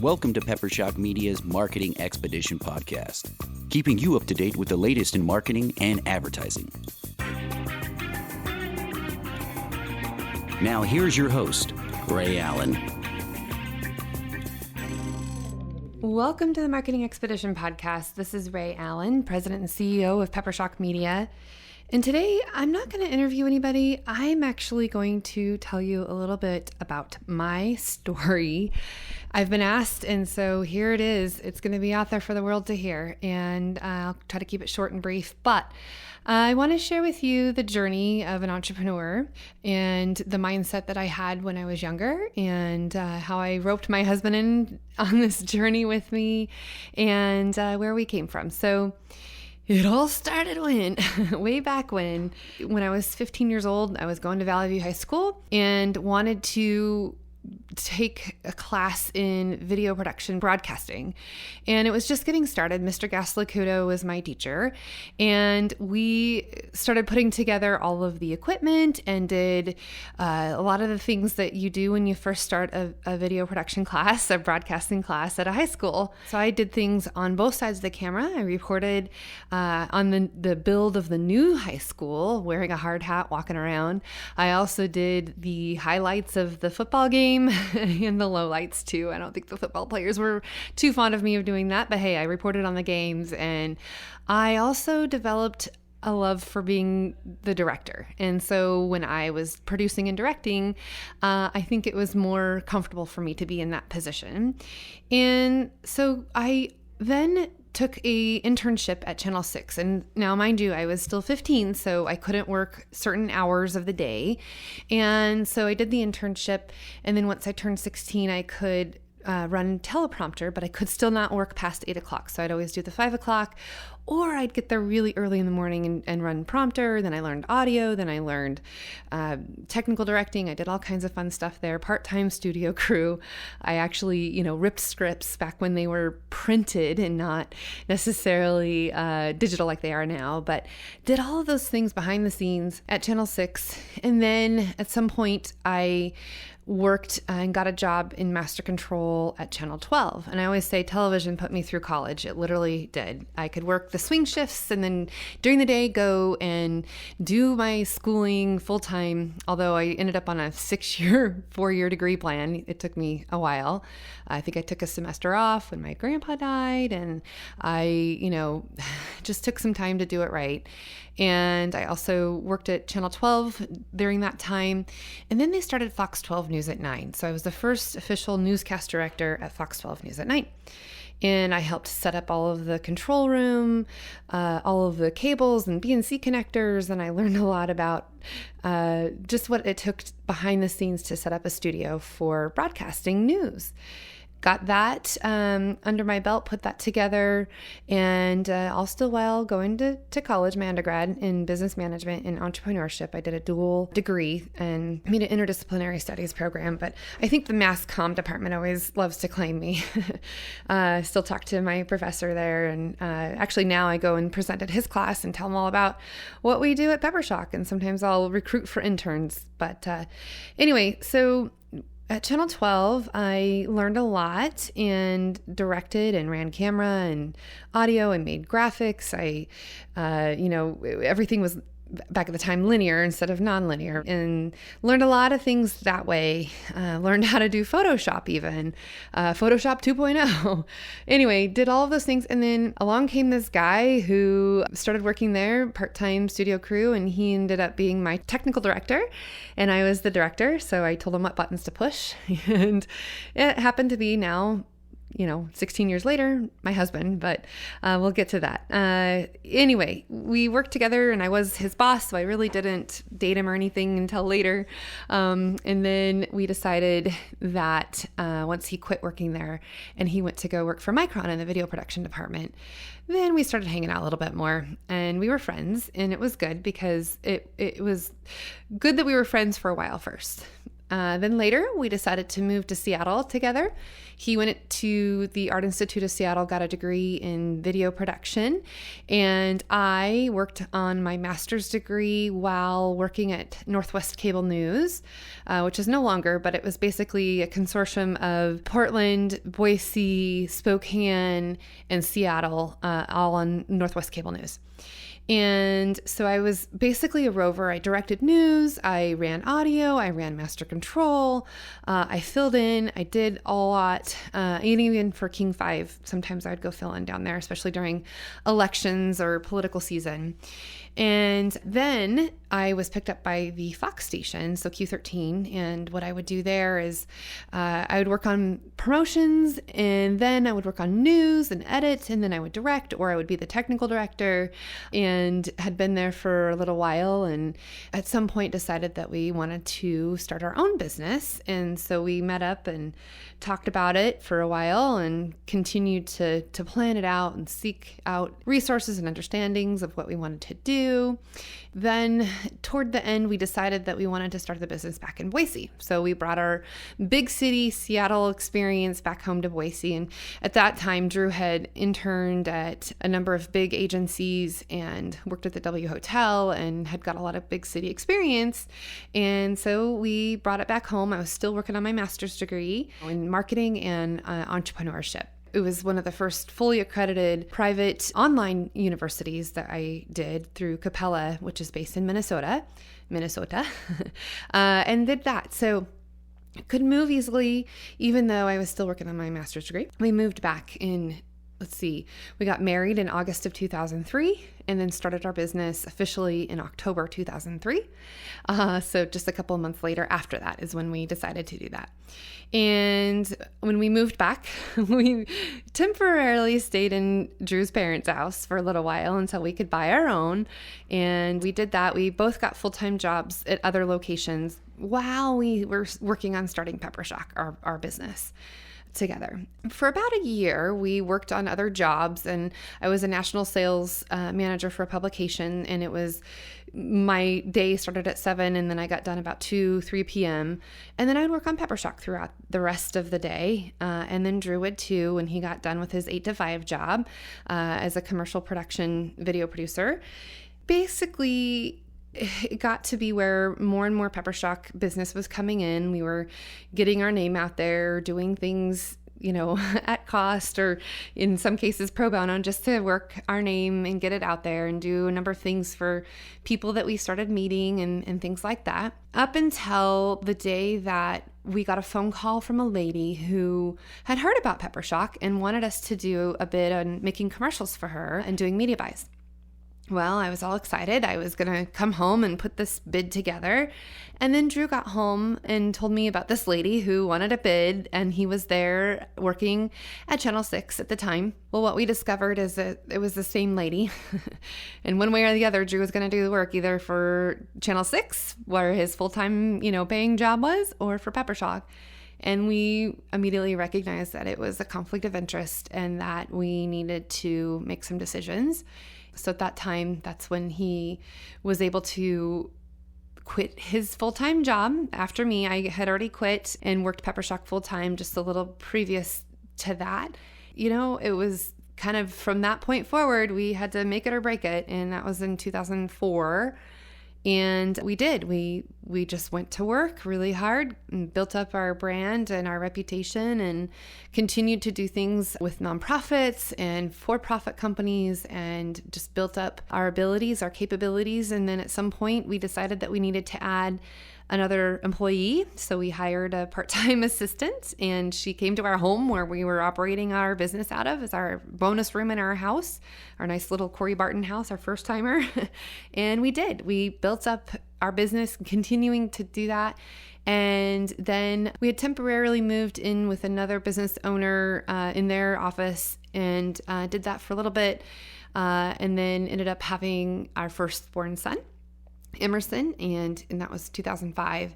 Welcome to Peppershock Media's Marketing Expedition podcast, keeping you up to date with the latest in marketing and advertising. Now here's your host, Ray Allen. Welcome to the Marketing Expedition podcast. This is Ray Allen, President and CEO of Peppershock Media. And today, I'm not going to interview anybody. I'm actually going to tell you a little bit about my story. I've been asked, and so here it is. It's going to be out there for the world to hear, and I'll try to keep it short and brief. But I want to share with you the journey of an entrepreneur and the mindset that I had when I was younger, and how I roped my husband in on this journey with me, and where we came from. So it all started way back when I was 15 years old. I was going to Valley View High School and wanted to take a class in video production broadcasting. And it was just getting started. Mr. Gaslacuto was my teacher. And we started putting together all of the equipment and did a lot of the things that you do when you first start a video production class, a broadcasting class at a high school. So I did things on both sides of the camera. I reported on the build of the new high school, wearing a hard hat, walking around. I also did the highlights of the football game and the lowlights too. I don't think the football players were too fond of me of doing that, but hey, I reported on the games, and I also developed a love for being the director. And so when I was producing and directing, I think it was more comfortable for me to be in that position. And so I then took a internship at Channel 6. And now, mind you, I was still 15, so I couldn't work certain hours of the day. And so I did the internship. And then once I turned 16, I could run teleprompter, but I could still not work past 8 o'clock. So I'd always do the 5 o'clock, or I'd get there really early in the morning and run prompter. Then I learned audio. Then I learned technical directing. I did all kinds of fun stuff there. Part-time studio crew. I actually, ripped scripts back when they were printed and not necessarily digital like they are now, but did all of those things behind the scenes at Channel 6. And then at some point I worked and got a job in master control at Channel 12. And I always say television put me through college. It literally did. I could work the swing shifts and then during the day go and do my schooling full time. Although I ended up on a 4-year degree plan. It took me a while. I think I took a semester off when my grandpa died, and I, just took some time to do it right. And I also worked at Channel 12 during that time. And then they started Fox 12 News at 9. So I was the first official newscast director at Fox 12 News at 9. And I helped set up all of the control room, all of the cables and BNC connectors. And I learned a lot about just what it took behind the scenes to set up a studio for broadcasting news. Got that under my belt, put that together, and all still while going to college, my undergrad in business management and entrepreneurship. I did a dual degree and made an interdisciplinary studies program, but I think the mass comm department always loves to claim me. Still talk to my professor there, and actually now I go and present at his class and tell him all about what we do at Peppershock, and sometimes I'll recruit for interns. But anyway, so at Channel 12, I learned a lot and directed and ran camera and audio and made graphics. Everything was back at the time linear instead of non-linear, and learned a lot of things that way. Learned how to do Photoshop even, Photoshop 2.0. Anyway, did all of those things. And then along came this guy who started working there, part-time studio crew, and he ended up being my technical director, and I was the director. So I told him what buttons to push, and it happened to be now 16 years later, my husband, but we'll get to that. Anyway, we worked together and I was his boss, so I really didn't date him or anything until later. And then we decided that once he quit working there and he went to go work for Micron in the video production department, then we started hanging out a little bit more, and we were friends, and it was good because it was good that we were friends for a while first. Then later, we decided to move to Seattle together. He went to the Art Institute of Seattle, got a degree in video production, and I worked on my master's degree while working at Northwest Cable News, which is no longer, but it was basically a consortium of Portland, Boise, Spokane, and Seattle, all on Northwest Cable News. And so I was basically a rover. I directed news, I ran audio, I ran master control, I filled in, I did a lot, even for King 5. Sometimes I'd go fill in down there, especially during elections or political season. And then I was picked up by the Fox station, so Q13. And what I would do there is I would work on promotions, and then I would work on news and edit, and then I would direct, or I would be the technical director, and had been there for a little while. And at some point decided that we wanted to start our own business. And so we met up and talked about it for a while and continued to plan it out and seek out resources and understandings of what we wanted to do. Then toward the end, we decided that we wanted to start the business back in Boise. So we brought our big city Seattle experience back home to Boise. And at that time, Drew had interned at a number of big agencies and worked at the W Hotel and had got a lot of big city experience. And so we brought it back home. I was still working on my master's degree in marketing and entrepreneurship. It was one of the first fully accredited private online universities that I did through Capella, which is based in Minnesota, and did that. So could move easily, even though I was still working on my master's degree. We moved back in, we got married in August of 2003 and then started our business officially in October 2003. So just a couple of months later after that is when we decided to do that. And when we moved back, we temporarily stayed in Drew's parents' house for a little while until we could buy our own. And we did that. We both got full-time jobs at other locations while we were working on starting Peppershock, our business, together. For about a year, we worked on other jobs, and I was a national sales manager for a publication, and it was my day started at 7, and then I got done about 3 p.m. And then I would work on Peppershock throughout the rest of the day. And then Drew would too, when he got done with his 8 to 5 job as a commercial production video producer. Basically, it got to be where more and more Peppershock business was coming in. We were getting our name out there, doing things, at cost, or in some cases pro bono, just to work our name and get it out there and do a number of things for people that we started meeting and things like that. Up until the day that we got a phone call from a lady who had heard about Peppershock and wanted us to do a bid on making commercials for her and doing media buys. Well, I was all excited. I was going to come home and put this bid together. And then Drew got home and told me about this lady who wanted a bid, and he was there working at Channel 6 at the time. Well, what we discovered is that it was the same lady. And one way or the other, Drew was going to do the work either for Channel 6, where his full-time, paying job was, or for Peppershock. And we immediately recognized that it was a conflict of interest and that we needed to make some decisions. So at that time, that's when he was able to quit his full-time job. After me, I had already quit and worked Peppershock full-time just a little previous to that. It was kind of from that point forward, we had to make it or break it. And that was in 2004. And we did. We just went to work really hard and built up our brand and our reputation and continued to do things with nonprofits and for-profit companies and just built up our abilities, our capabilities. And then at some point we decided that we needed to add another employee. So we hired a part-time assistant, and she came to our home where we were operating our business out of as our bonus room in our house, our nice little Corey Barton house, our first timer. And we did. We built up our business, continuing to do that. And then we had temporarily moved in with another business owner in their office and did that for a little bit. And then ended up having our firstborn son, Emerson, and that was 2005.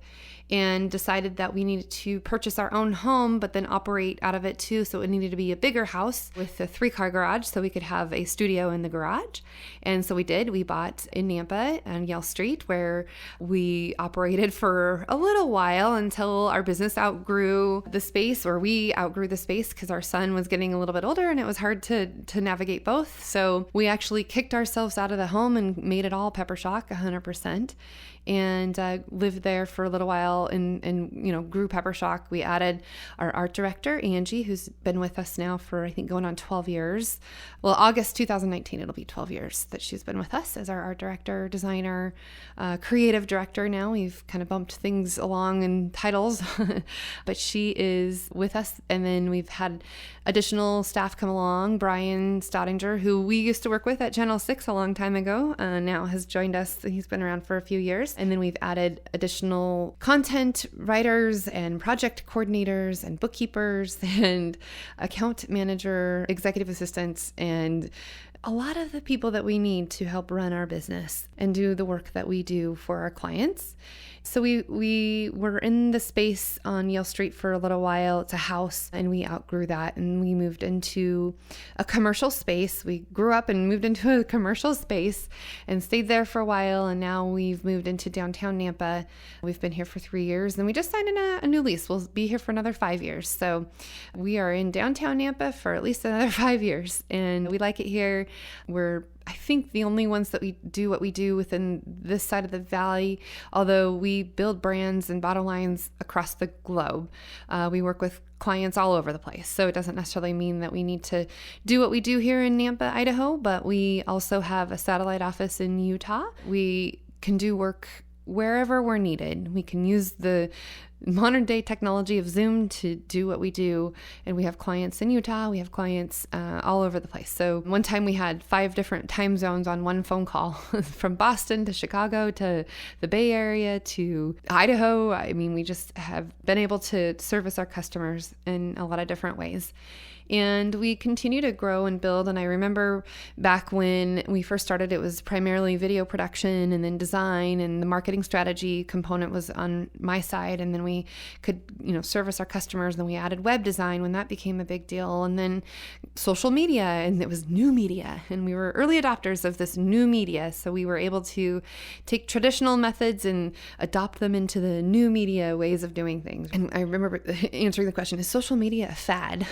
and decided that we needed to purchase our own home, but then operate out of it too. So it needed to be a bigger house with a 3-car garage so we could have a studio in the garage. And so we did. We bought in Nampa on Yale Street, where we operated for a little while until our business outgrew the space, or we outgrew the space, because our son was getting a little bit older and it was hard to navigate both. So we actually kicked ourselves out of the home and made it all Peppershock 100%. And lived there for a little while and grew Peppershock. We added our art director, Angie, who's been with us now for, I think, going on 12 years. Well, August 2019, it'll be 12 years that she's been with us as our art director, designer, creative director now. We've kind of bumped things along in titles, but she is with us. And then we've had additional staff come along. Brian Stottinger, who we used to work with at Channel 6 a long time ago, now has joined us. He's been around for a few years. And then we've added additional content writers and project coordinators and bookkeepers and account manager, executive assistants, and a lot of the people that we need to help run our business and do the work that we do for our clients. So we were in the space on Yale Street for a little while. It's a house, and we outgrew that, and we moved into a commercial space. We grew up and moved into a commercial space and stayed there for a while, and now we've moved into downtown Nampa. We've been here for 3 years, and we just signed a new lease. We'll be here for another 5 years. So we are in downtown Nampa for at least another 5 years, and we like it here. We're, I think, the only ones that we do what we do within this side of the valley, although we build brands and bottom lines across the globe. We work with clients all over the place. So it doesn't necessarily mean that we need to do what we do here in Nampa, Idaho, but we also have a satellite office in Utah. We can do work wherever we're needed. We can use the modern day technology of Zoom to do what we do. And we have clients in Utah. We have clients all over the place. So one time we had 5 different time zones on one phone call from Boston to Chicago to the Bay Area to Idaho. I mean, we just have been able to service our customers in a lot of different ways. And we continue to grow and build. And I remember back when we first started, it was primarily video production and then design, and the marketing strategy component was on my side. And then we could, service our customers. Then we added web design when that became a big deal. And then social media, and it was new media. And we were early adopters of this new media. So we were able to take traditional methods and adopt them into the new media ways of doing things. And I remember answering the question, is social media a fad?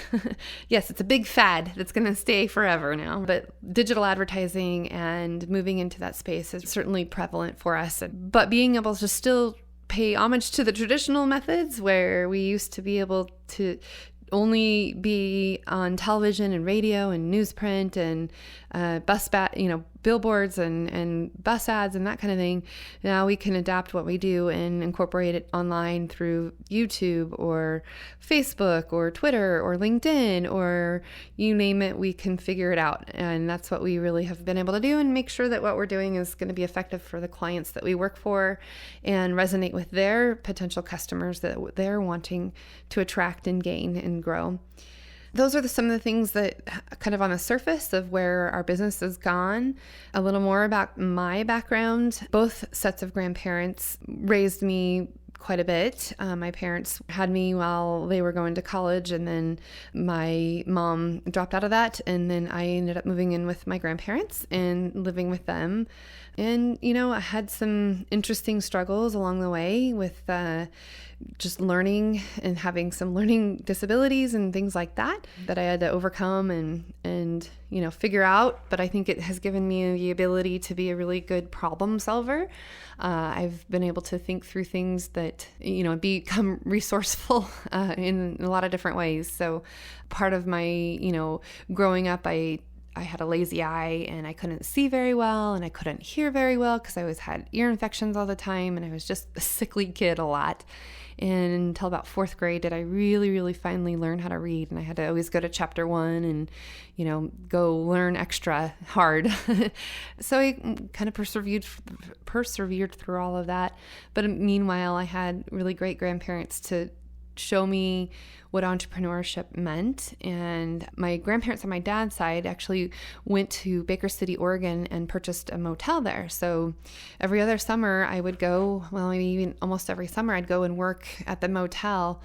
Yes, it's a big fad that's going to stay forever now, but digital advertising and moving into that space is certainly prevalent for us. But being able to still pay homage to the traditional methods, where we used to be able to only be on television and radio and newsprint and billboards and bus ads and that kind of thing. Now we can adapt what we do and incorporate it online through YouTube or Facebook or Twitter or LinkedIn or you name it, we can figure it out. And that's what we really have been able to do, and make sure that what we're doing is going to be effective for the clients that we work for and resonate with their potential customers that they're wanting to attract and gain and grow. Those are some of the things that kind of on the surface of where our business has gone. A little more about my background. Both sets of grandparents raised me quite a bit. My parents had me while they were going to college, and then my mom dropped out of that, and then I ended up moving in with my grandparents and living with them. And, I had some interesting struggles along the way with just learning and having some learning disabilities and things like that I had to overcome and figure out. But I think it has given me the ability to be a really good problem solver. I've been able to think through things that, become resourceful in a lot of different ways. So part of my, growing up, I had a lazy eye and I couldn't see very well and I couldn't hear very well because I always had ear infections all the time, and I was just a sickly kid a lot. And until about 4th grade did I really, really finally learn how to read. And I had to always go to chapter 1 and, go learn extra hard. So I kind of persevered through all of that. But meanwhile, I had really great grandparents to show me what entrepreneurship meant. And my grandparents on my dad's side actually went to Baker City, Oregon and purchased a motel there. So every other summer I would go, well, maybe even almost every summer I'd go and work at the motel.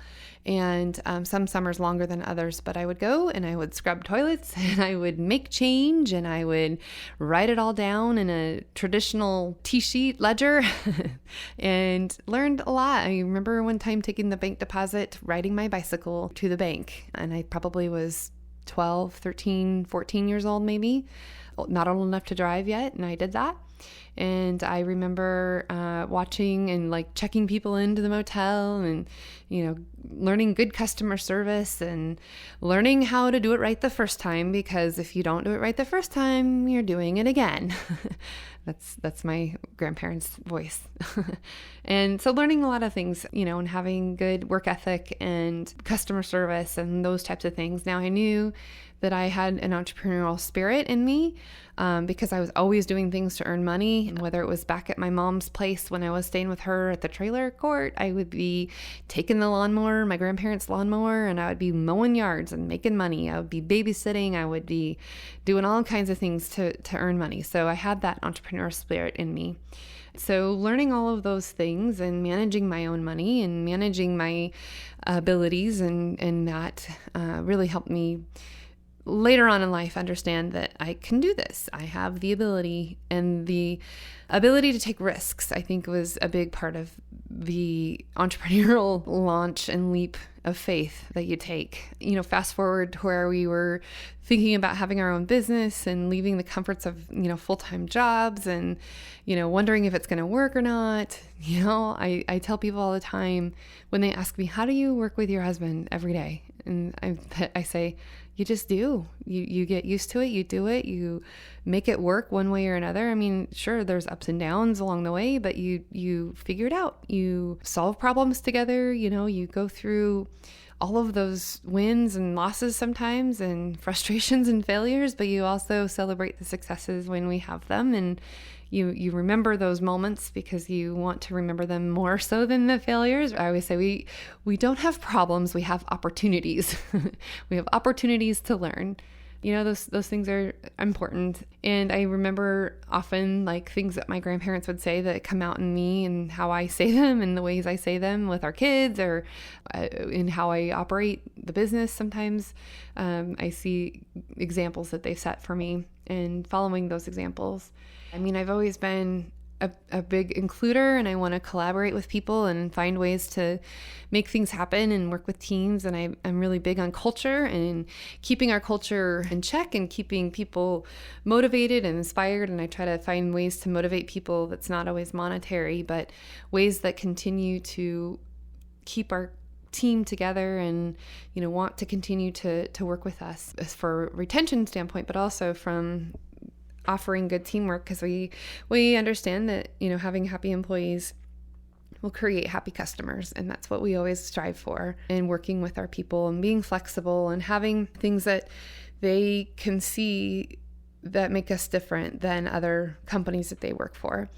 And some summers longer than others, but I would go and I would scrub toilets and I would make change and I would write it all down in a traditional T-sheet ledger and learned a lot. I remember one time taking the bank deposit, riding my bicycle to the bank, and I probably was 12, 13, 14 years old maybe, not old enough to drive yet, and I did that. And I remember watching and like checking people into the motel and, learning good customer service and learning how to do it right the first time, because if you don't do it right the first time, you're doing it again. That's my grandparents' voice. And so learning a lot of things, and having good work ethic and customer service and those types of things. Now I knew that I had an entrepreneurial spirit in me because I was always doing things to earn money. And whether it was back at my mom's place when I was staying with her at the trailer court, I would be taking the lawnmower, my grandparents' lawnmower, and I would be mowing yards and making money. I would be babysitting. I would be doing all kinds of things to earn money. So I had that entrepreneurial spirit in me. So learning all of those things and managing my own money and managing my abilities and that really helped me later on in life understand that I can do this. I have the ability, and the ability to take risks, I think, was a big part of the entrepreneurial launch and leap of faith that you take. Fast forward to where we were thinking about having our own business and leaving the comforts of, full-time jobs and, wondering if it's going to work or not. I tell people all the time when they ask me, how do you work with your husband every day? And I say, you just do. You get used to it. You do it. You make it work one way or another. I mean, sure, there's ups and downs along the way, but you figure it out. You solve problems together. You go through all of those wins and losses sometimes and frustrations and failures, but you also celebrate the successes when we have them. And you remember those moments because you want to remember them more so than the failures. I always say we don't have problems, we have opportunities. We have opportunities to learn. Those things are important. And I remember often like things that my grandparents would say that come out in me and how I say them and the ways I say them with our kids or in how I operate the business. Sometimes I see examples that they set for me and following those examples. I mean, I've always been a big includer, and I want to collaborate with people and find ways to make things happen and work with teams. And I'm really big on culture and keeping our culture in check and keeping people motivated and inspired. And I try to find ways to motivate people that's not always monetary, but ways that continue to keep our team together and, want to continue to work with us as for retention standpoint, but also from offering good teamwork, because we understand that having happy employees will create happy customers, and that's what we always strive for. And working with our people and being flexible and having things that they can see that make us different than other companies that they work for.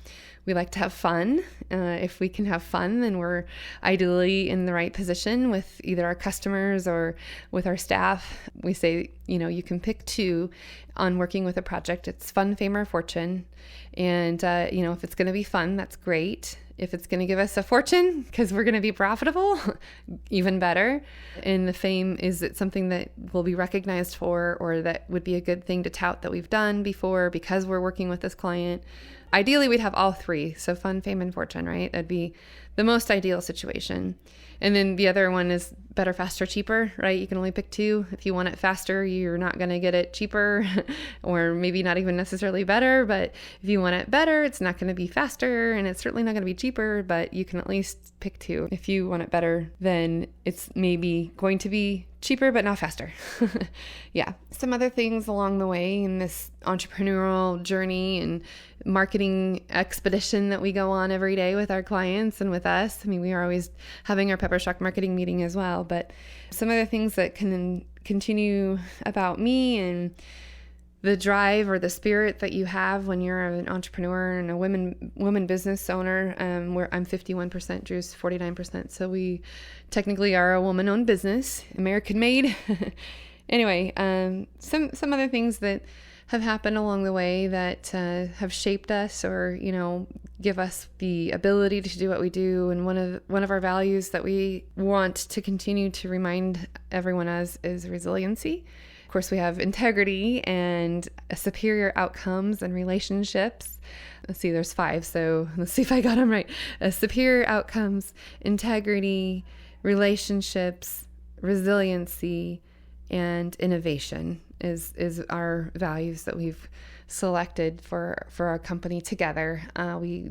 We like to have fun. If we can have fun, then we're ideally in the right position with either our customers or with our staff. We say, you can pick two on working with a project. It's fun, fame, or fortune. And, if it's going to be fun, that's great. If it's going to give us a fortune because we're going to be profitable, even better. And the fame, is it something that we'll be recognized for, or that would be a good thing to tout that we've done before because we're working with this client? Ideally, we'd have all three. So fun, fame, and fortune, right? That'd be the most ideal situation. And then the other one is better, faster, cheaper, right? You can only pick two. If you want it faster, you're not going to get it cheaper or maybe not even necessarily better. But if you want it better, it's not going to be faster, and it's certainly not going to be cheaper, but you can at least pick two. If you want it better, then it's maybe going to be cheaper, but not faster. Yeah. Some other things along the way in this entrepreneurial journey and marketing expedition that we go on every day with our clients and with us. I mean, we are always having our Peppershock marketing meeting as well, but some other things that can continue about me and the drive or the spirit that you have when you're an entrepreneur and a woman business owner, where I'm 51%, Drew's 49%. So we technically are a woman-owned business, American made. Anyway, some other things that have happened along the way that have shaped us, or give us the ability to do what we do. And one of our values that we want to continue to remind everyone is resiliency. Of course, we have integrity and superior outcomes and relationships. Let's see, there's 5, so let's see if I got them right. Superior outcomes, integrity, relationships, resiliency, and innovation is our values that we've selected for our company together. We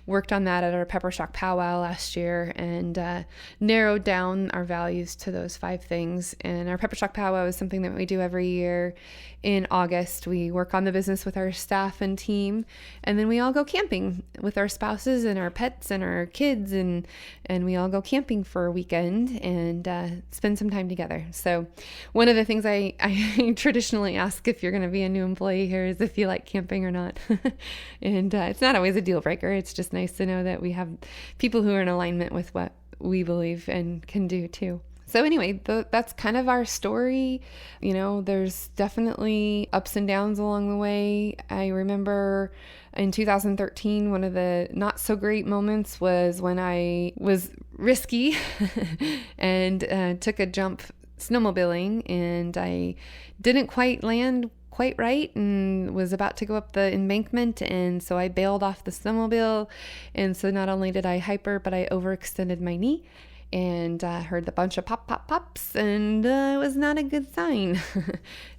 worked on that at our Peppershock powwow last year and narrowed down our values to those 5 things. And our Peppershock powwow is something that we do every year in August. We work on the business with our staff and team, and then we all go camping with our spouses and our pets and our kids, and we all go camping for a weekend and spend some time together. So one of the things I traditionally ask if you're going to be a new employee here is if you like camping or not. And it's not always a deal breaker. It's just nice to know that we have people who are in alignment with what we believe and can do too. So anyway, that's kind of our story. There's definitely ups and downs along the way. I remember in 2013, one of the not so great moments was when I was risky and took a jump snowmobiling, and I didn't quite land quite right and was about to go up the embankment, and so I bailed off the snowmobile. And so not only did I hyper, but I overextended my knee and heard a bunch of pops, and it was not a good sign.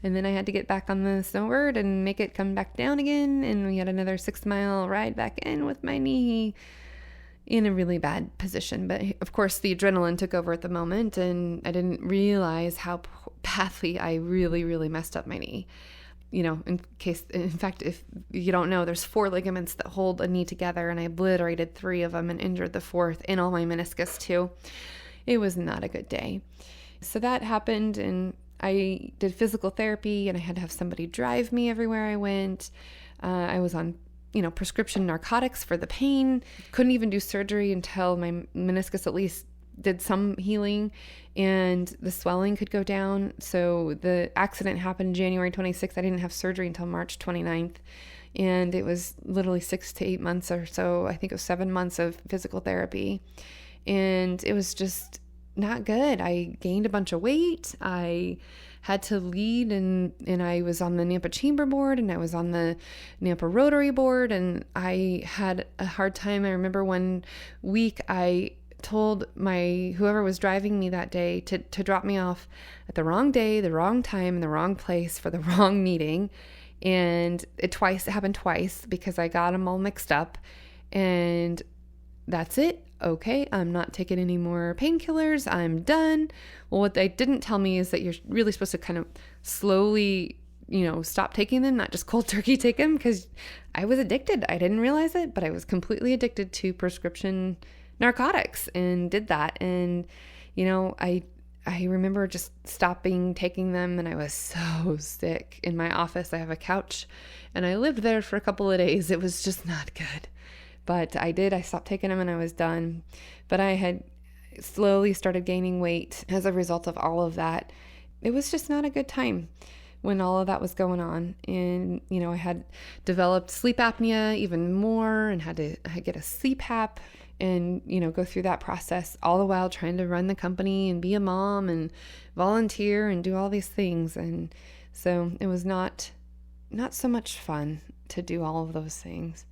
And then I had to get back on the snowboard and make it come back down again, and we had another 6-mile ride back in with my knee in a really bad position. But of course the adrenaline took over at the moment, and I didn't realize how badly I really, really messed up my knee. In fact, if you don't know, there's 4 ligaments that hold a knee together, and I obliterated 3 of them and injured the 4th, and all my meniscus too. It was not a good day. So that happened, and I did physical therapy, and I had to have somebody drive me everywhere I went. I was on prescription narcotics for the pain. Couldn't even do surgery until my meniscus at least did some healing and the swelling could go down. So the accident happened January 26th. I didn't have surgery until March 29th. And it was literally 6 to 8 months or so. I think it was 7 months of physical therapy. And it was just not good. I gained a bunch of weight. I had to lead, and I was on the Nampa chamber board, and I was on the Nampa rotary board, and I had a hard time. I remember one week I told whoever was driving me that day to drop me off at the wrong day, the wrong time, in the wrong place for the wrong meeting. And it happened twice because I got them all mixed up, and that's it. Okay, I'm not taking any more painkillers. I'm done. Well, what they didn't tell me is that you're really supposed to kind of slowly, stop taking them, not just cold turkey take them, because I was addicted. I didn't realize it, but I was completely addicted to prescription narcotics and did that. And, I remember just stopping taking them, and I was so sick. In my office, I have a couch, and I lived there for a couple of days. It was just not good. But I stopped taking them, and I was done. But I had slowly started gaining weight as a result of all of that. It was just not a good time when all of that was going on. And, I had developed sleep apnea even more and had to get a CPAP and, go through that process, all the while trying to run the company and be a mom and volunteer and do all these things. And so it was not so much fun to do all of those things.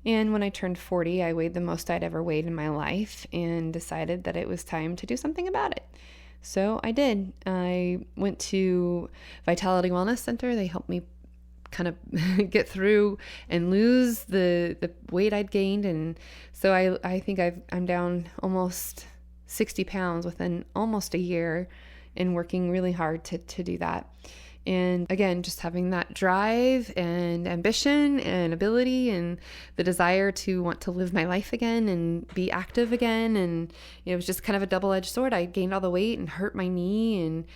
And when I turned 40, I weighed the most I'd ever weighed in my life and decided that it was time to do something about it. So I did. I went to Vitality Wellness Center. They helped me kind of get through and lose the weight I'd gained. And so I think I'm down almost 60 pounds within almost a year and working really hard to do that. And again, just having that drive and ambition and ability and the desire to want to live my life again and be active again. And it was just kind of a double-edged sword. I gained all the weight and hurt my knee, and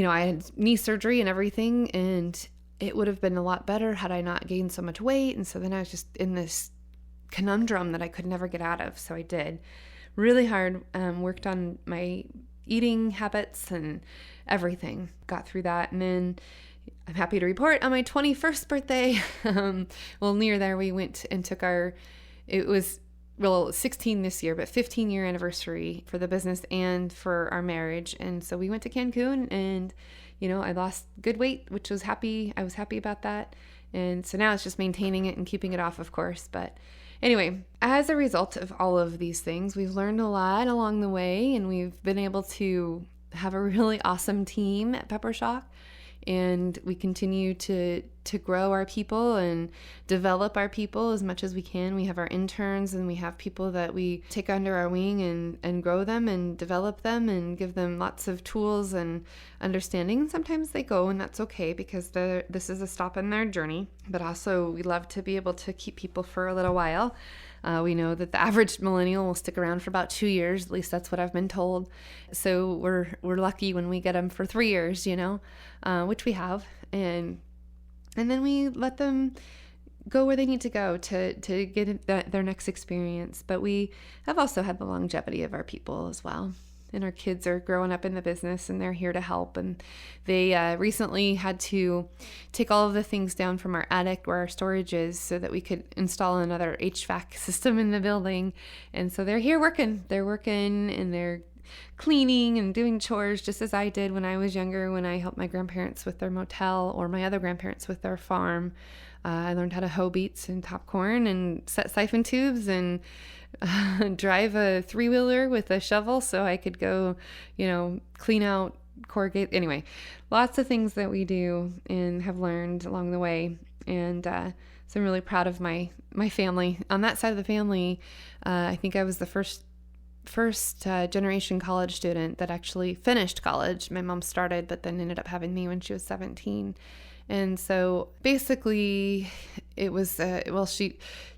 I had knee surgery and everything. And it would have been a lot better had I not gained so much weight. And so then I was just in this conundrum that I could never get out of. So I did really hard, worked on my eating habits and everything, got through that. And then I'm happy to report on my 21st birthday, near there, we went and took it was 16 this year, but 15-year anniversary for the business and for our marriage. And so we went to Cancun, and, I lost good weight, which was happy. I was happy about that. And so now it's just maintaining it and keeping it off, of course. But anyway, as a result of all of these things, we've learned a lot along the way, and we've been able to have a really awesome team at Peppershock. And we continue to grow our people and develop our people as much as we can. We have our interns, and we have people that we take under our wing and grow them and develop them and give them lots of tools and understanding. And sometimes they go, and that's okay, because this is a stop in their journey. But also, we love to be able to keep people for a little while. We know that the average millennial will stick around for about 2 years. At least that's what I've been told. So we're lucky when we get them for 3 years, which we have. And then we let them go where they need to go to get their next experience. But we have also had the longevity of our people as well. And our kids are growing up in the business, and they're here to help. And they recently had to take all of the things down from our attic where our storage is so that we could install another HVAC system in the building. And so they're here working. They're working, and they're cleaning and doing chores just as I did when I was younger, when I helped my grandparents with their motel or my other grandparents with their farm. I learned how to hoe beets and top corn and set siphon tubes and drive a 3-wheeler with a shovel so I could go, clean out corrugate. Anyway, lots of things that we do and have learned along the way. And so I'm really proud of my family. On that side of the family, I think I was the first generation college student that actually finished college. My mom started, but then ended up having me when she was 17. And so basically it was,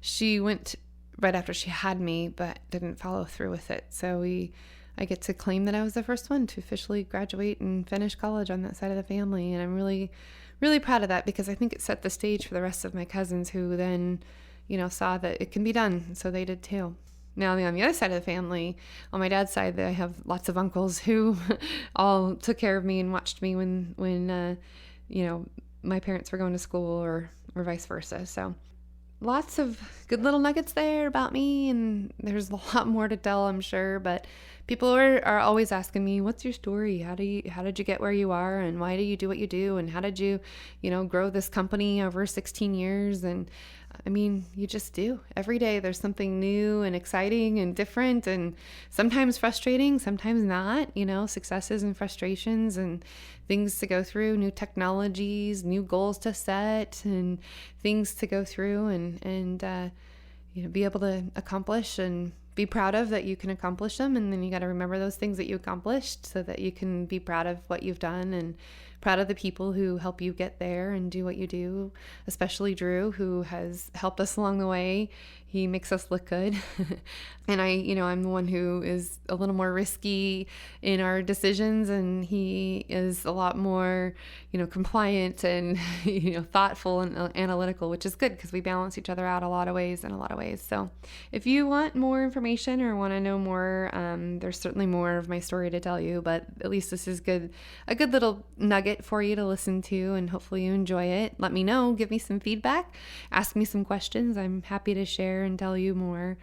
she went right after she had me, but didn't follow through with it. So I get to claim that I was the first one to officially graduate and finish college on that side of the family. And I'm really, really proud of that, because I think it set the stage for the rest of my cousins who then, saw that it can be done. So they did too. Now, on the other side of the family, on my dad's side, I have lots of uncles who all took care of me and watched me when my parents were going to school or vice versa. So lots of good little nuggets there about me, and there's a lot more to tell, I'm sure. But people are always asking me, what's your story? How did you get where you are, and why do you do what you do, and how did you, grow this company over 16 years? And I mean, you just do. Every day there's something new and exciting and different, and sometimes frustrating, sometimes not, successes and frustrations and things to go through, new technologies, new goals to set, and things to go through and be able to accomplish and be proud of that you can accomplish them. And then you got to remember those things that you accomplished so that you can be proud of what you've done and proud of the people who help you get there and do what you do, especially Drew, who has helped us along the way. He makes us look good. And I'm the one who is a little more risky in our decisions, and he is a lot more, compliant and, thoughtful and analytical, which is good because we balance each other out in a lot of ways. So if you want more information or want to know more, there's certainly more of my story to tell you, but at least this is a good little nugget for you to listen to, and hopefully you enjoy it. Let me know, give me some feedback, ask me some questions. I'm happy to share and tell you more.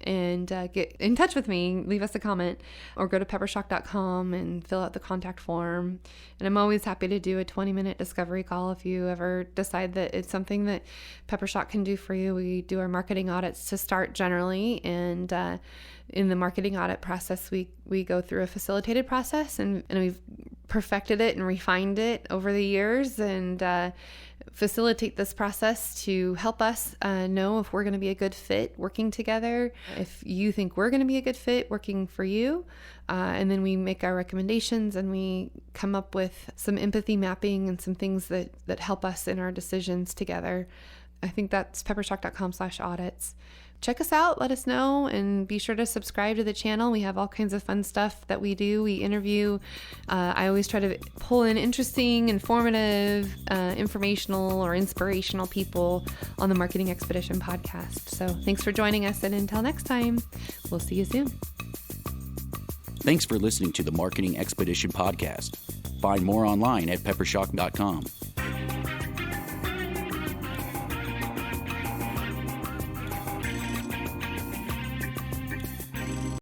And get in touch with me, leave us a comment, or go to peppershock.com and fill out the contact form. And I'm always happy to do a 20-minute discovery call if you ever decide that it's something that Peppershock can do for you. We do our marketing audits to start generally, and in the marketing audit process, we go through a facilitated process, and we've perfected it and refined it over the years, and facilitate this process to help us know if we're going to be a good fit working together, if you think we're going to be a good fit working for you, and then we make our recommendations, and we come up with some empathy mapping and some things that help us in our decisions together. I think that's peppershock.com/audits. check us out, let us know, and be sure to subscribe to the channel. We have all kinds of fun stuff that we do. We interview. I always try to pull in interesting, informative, informational, or inspirational people on the Marketing Expedition podcast. So thanks for joining us, and until next time, we'll see you soon. Thanks for listening to the Marketing Expedition podcast. Find more online at peppershock.com.